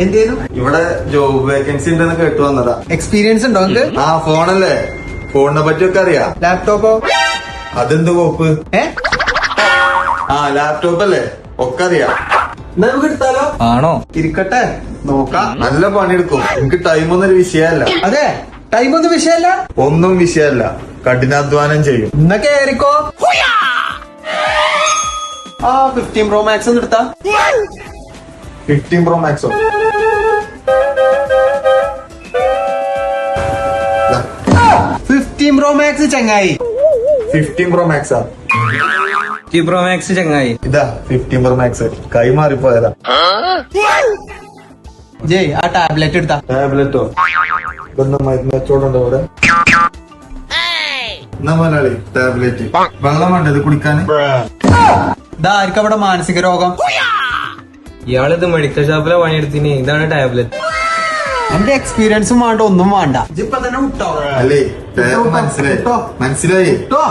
എന്തേലും ഇവിടെ job vacancy ഉണ്ടെന്ന് കേട്ടു വന്നതാ. എക്സ്പീരിയൻസ് ഉണ്ടോ നിങ്ങക്ക്? ആ ഫോണല്ലേ, ഫോണിനെ പറ്റിയൊക്കെ അറിയാ. ലാപ്ടോപ്പോ? അതെന്ത് കോപ്പ്? ആ ലാപ്ടോപ്പ് അല്ലേ, ഒക്കെ അറിയാം. എന്നാ നമുക്ക് എടുത്താലോ? ആണോ? ഇരിക്കട്ടെ, നോക്കാം. നല്ല പണിയെടുക്കും. എനിക്ക് ടൈമൊന്നും ഒരു വിഷയമല്ല. അതെ, ടൈം ഒന്നും വിഷയമല്ല. ഒന്നും വിഷയമല്ല, കഠിനാധ്വാനം ചെയ്യും. ഇന്ന കേറിക്കോ. ആ 15 Pro Max ഒന്ന് എടുത്താ. 15 Pro Maxോ? 15 Pro Max ചങ്ങായി. 15 Pro Max ആ? പ്രോ മാക്സ് ചങ്ങായി. ഇതാ 15 Pro Max. കൈ മാറിപ്പോയതാ. ജയ് ആ ടാബ്ലറ്റ് എടുത്താ. ടാബ്ലറ്റോ? ഇതൊന്നും മരുന്ന് വെച്ചോടുണ്ടോ ഇവിടെ? എന്നാ മലയാളി ടാബ്ലറ്റ്. വെള്ളം വേണ്ട ഇത് കുടിക്കാന്? ഇതാ ആർക്കും അവിടെ മാനസിക രോഗം. ഇയാളിത് മെഡിക്കൽ ഷോപ്പിലെ പണിയെടുത്തിന്, ഇതാണ് ടാബ്ലറ്റ്. എന്റെ എക്സ്പീരിയൻസും വേണ്ട, ഒന്നും വേണ്ട. ഇപ്പൊ തന്നെ വിട്ടോ. അല്ലേ മനസ്സിലായി. വിട്ടോ.